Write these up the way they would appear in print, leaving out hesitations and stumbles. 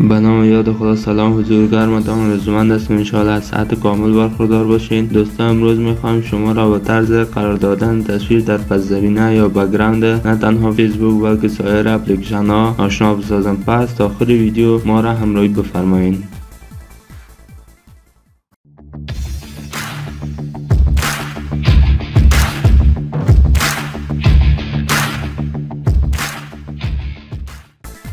به نام یاد خدا. سلام حضور گرمتان، رزومند هستم. انشاءالله از صحت کامل برخوردار باشین. دوستان امروز میخوام شما را با طرز قرار دادن تصویر در پس زمینه یا بک‌گراند نه تنها فیسبوک بلکه سایر اپلیکیشن ها آشنا بسازم. پس تا آخر ویدیو ما را همراهی بفرمایید.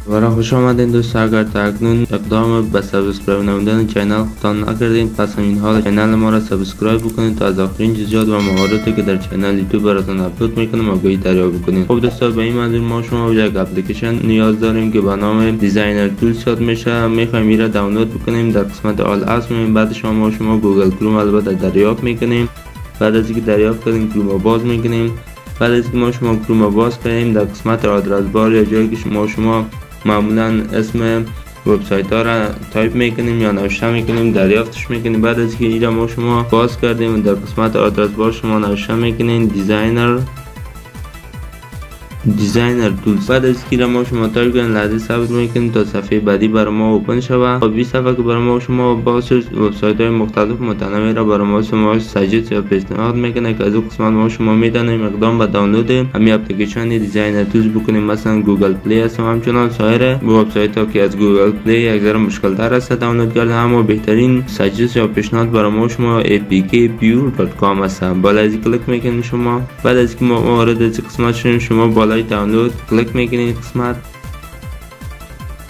برای خوش آمدین دوستان. اگر تا اکنون اقدام به سابسکرایب نمودن کانال خودتان نکردین، پس همین حال کانال ما را سابسکرایب بکنید تا از آخرین جزئیات و مهارتی که در کانال یوتیوب براتون اپلود میکنم آگاهی دریافت بکنید. خب دوستان، به این منظور ما شما یک اپلیکیشن نیاز داریم که به نام دیزاینر تولز یاد میشه. میخوایم این را دانلود بکنیم. در قسمت آل اپس بعد شما گوگل کروم البته دریافت میکنیم. بعد از اینکه دریافت کردیم کروم باز میکنیم. بعد از اینکه شما کروم باز کردیم، در قسمت آدرس بار یا جایی که شما معمولا اسم وبسایت ها را تایپ میکنیم یا نوشته میکنیم دریافتش میکنیم. بعد از اینکه اینجا شما باز کردیم در قسمت آدرس بار شما نوشته میکنین دیزاینر تولز. بعد از اینکه شما تایپ کردین لحظه صبر میکنیم تا صفحه بعدی برای ما اوپن شود. خب این صفحه که برای شما باز وبسایت های مختلف متنوع را برای شما سجست یا پیشنهاد میکنه که از اون قسمت شما میتونیم اقدام به دانلود همین اپلیکیشن دیزاینر تولز بکنیم. مثلا گوگل پلی است و همچنان سایر وبسایت ها که از گوگل پلی یک ذره مشکل تر است دانلود کردن، اما بهترین سجست یا پیشنهاد برای شما apkpure.com است. بالا از کلیک میکنید شما. بعد از اینکه ما وارد این قسمت شدیم شما بالای دانلود کلیک میکنید قسمت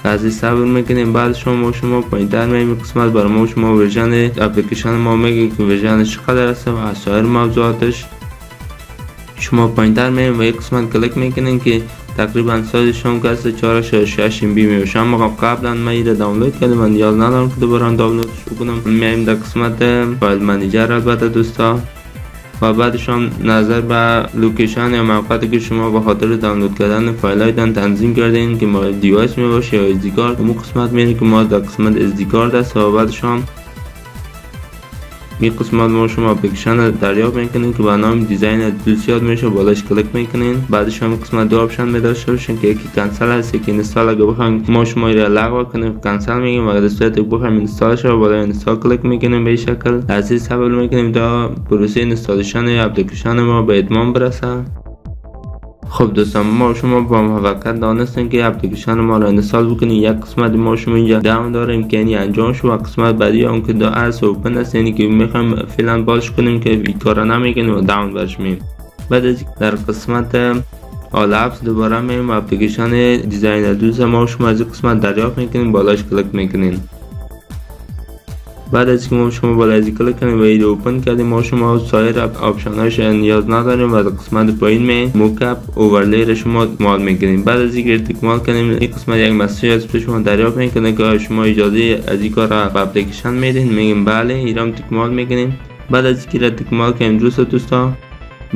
از صبر میکنیم. بعد شما پایینتر میاییم قسمت برای شما ورژن اپلیکیشن ما میگه که ورژنش چقدر است و از سایر موضوعاتش. شما پایینتر میاییم و یک قسمت کلیک میکنین که تقریبا سایز شما که است 4.6 MB میشه. اما قبلا من این دانلود کردم، من نیاز ندارم که دوباره دانلودش کنم. میایم در قسمت فایل منیجر البته دوستا و بعدش هم نظر به لوکیشن یا موقعیتی که شما به خاطر دانلود کردن فایل هایتان تنظیم کردین که ما دیوایس می باشه یا SD کارت، اون قسمت میره که ما در قسمت SD کارت است و بعدش هم این قسمت ما شما اپلیکیشن دریافت میکنین که به نام دیزاینر تولز یاد میشه. بالاش کلیک میکنین. بعدش هم قسمت دو آپشن می داشته باشین که یکی کنسل هست یکی اینستال. اگه بخوایم ما شما رو لغو کنیم کنسل میگیم و اگه دستت بخوایم اینستال شه بالا اینستال کلیک میکنیم. به این شکل لحظه صبر میکنیم تا پروسه اینستالیشن اپلیکیشن ما به اتمام برسه. خب دوستان، ما شما با موفقیت دانستین که اپلیکیشن ما را اینستال بکنید. یک قسمت ما شما اینجا داون داریم که یعنی انجام شد و قسمت بعدی اون که از اوپن است، یعنی که میخوایم فعلا باش کنیم که این کارا نمیکنیم و داون برش مییم. بعد از در قسمت آل اپس دوباره میایم اپلیکیشن دیزاینر تولز ما شما از قسمت دریافت میکنیم، بالاش کلیک میکنین. بعد از اینکه شما بالا از کلیک کنیم و این اوپن کردیم ما شما سایر آپشن هاش نیاز نداریم و در قسمت پایین می موکپ اوورلی را شما اکمال میکنیم. بعد از اینکه اکمال کنیم این قسمت یک مسیج از شما دریافت میکنه که شما اجازه از این کار به اپلیکیشن میدین. میگیم بله، ایرام اکمال میکنیم. بعد از اینکه اکمال کنیم دوستان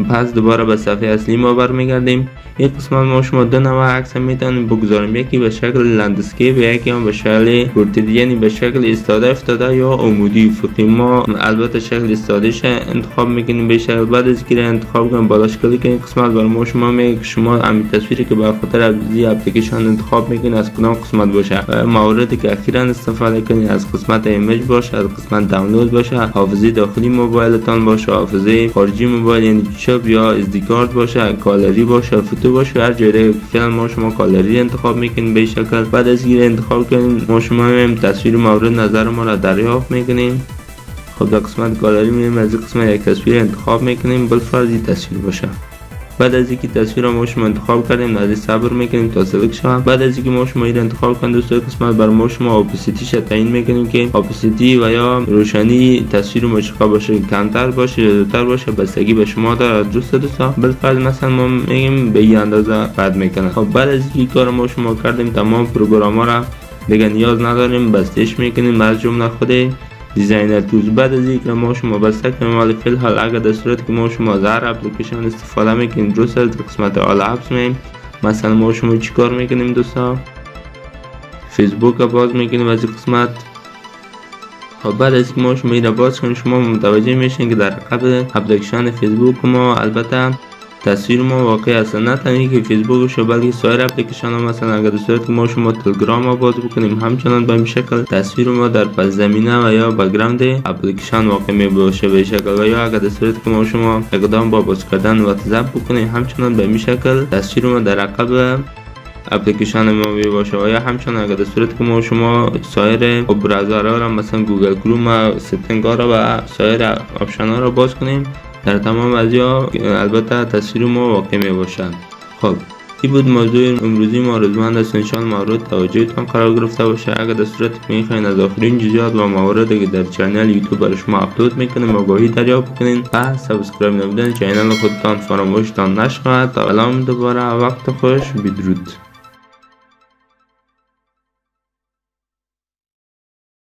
پس دوباره به صفحه اصلی ما برمیگردیم. یک قسمت ما شما دو نوع عکس میتونیم بگذاریم، یکی به شکل لندسکیپ و یکی هم به شکل پورتریت، یعنی به شکل ایستاده افتاده یا عمودی افقی. ما البته شکل ایستادهش انتخاب میکنیم به شکل. بعد از اینکه انتخاب کنیم بالاش کلیک کنیم قسمت برای ما شما میگه شما همین تصویری که به خاطر از اپلیکیشن انتخاب میکنید از کدام قسمت باشه. موردی که اخیرا استفاده کنید از قسمت ایمیج باشه، از قسمت دانلود باشه، حافظه داخلی موبایلتان باشه، حافظه خارجی موبایل یعنی چپ یا SD کارت باشه، گالری باشه، فوتو باشه. هر جایی فعلا ما شما گالری انتخاب میکنیم به شکل. بعد از اینکه انتخاب کنیم ما شما هم تصویر مورد نظر ما را دریافت میکنیم. خب در قسمت گالری میایم از این قسمت یک تصویر انتخاب میکنیم، بالفرض این تصویر باشه. بعد از اینکه تصویر ما شما انتخاب کردیم لحظه صبر میکنیم تا سلکت شه. بعد از اینکه ما شما این انتخاب کنیم دوستان قسمت بر ما شما اپاسیتیش تعیین میکنیم که اپاسیتی و یا روشنی تصویر ما چقدر باشه، کمتر باشه یا زیادتر باشه، بستگی به شما داره دوستان. بالفرض مثلا ما میگیم به این اندازه رد میکنه. خب بعد از اینکه کار ما شما کردیم تمام پروگرام ها را دیگه نیاز نداریم بستش میکنیم از جمله خود دیزاینر تولز. بعد از اینکه ما شما بسته کنیم ولی فی الحال اگر در صورتی که ما شما از هر اپلیکیشن استفاده میکنیم درست از قسمت آل اپس میایم. مثلا ما شما چیکار میکنیم دوستان؟ فیسبوک باز میکنیم از این قسمت. خب بعد از اینکه ما شما باز کنیم شما متوجه میشین که در قبل اپلیکیشن فیسبوک ما البته تصویر ما واقعی است، نه تنها که فیسبوک شو بلکه سایر اپلیکیشن ها. مثلا اگر در صورت که ما شما تلگرام رو باز بکنیم همچنان به این شکل تصویر ما در پس زمینه و یا بک‌گراند اپلیکیشن واقع می باشه به شکل. و یا اگر در صورت که ما شما اقدام با باز کردن واتساپ بکنیم همچنان به این شکل تصویر ما در عقب اپلیکیشن ما می باشه. و یا همچنان اگر در صورت که ما شما سایر برازرها را مثلا گوگل کروم و ستینگ ها را و سایر آپشن ها را باز کنیم در تمام ازیا البته تصویر ما واقع می باشد. خب این بود موضوع امروزی ما. رضوان است، انشاءالله مورد توجهتان قرار گرفته باشه. اگر در صورت که میخواین از آخرین جزئیات و مواردی که در کانال یوتیوب برای شما اپلود میکنیم آگاهی دریافت کنین و سابسکرایب نمودن کانال خودتان فراموشتان نشود. تا الان دوباره وقت خوش، بدرود.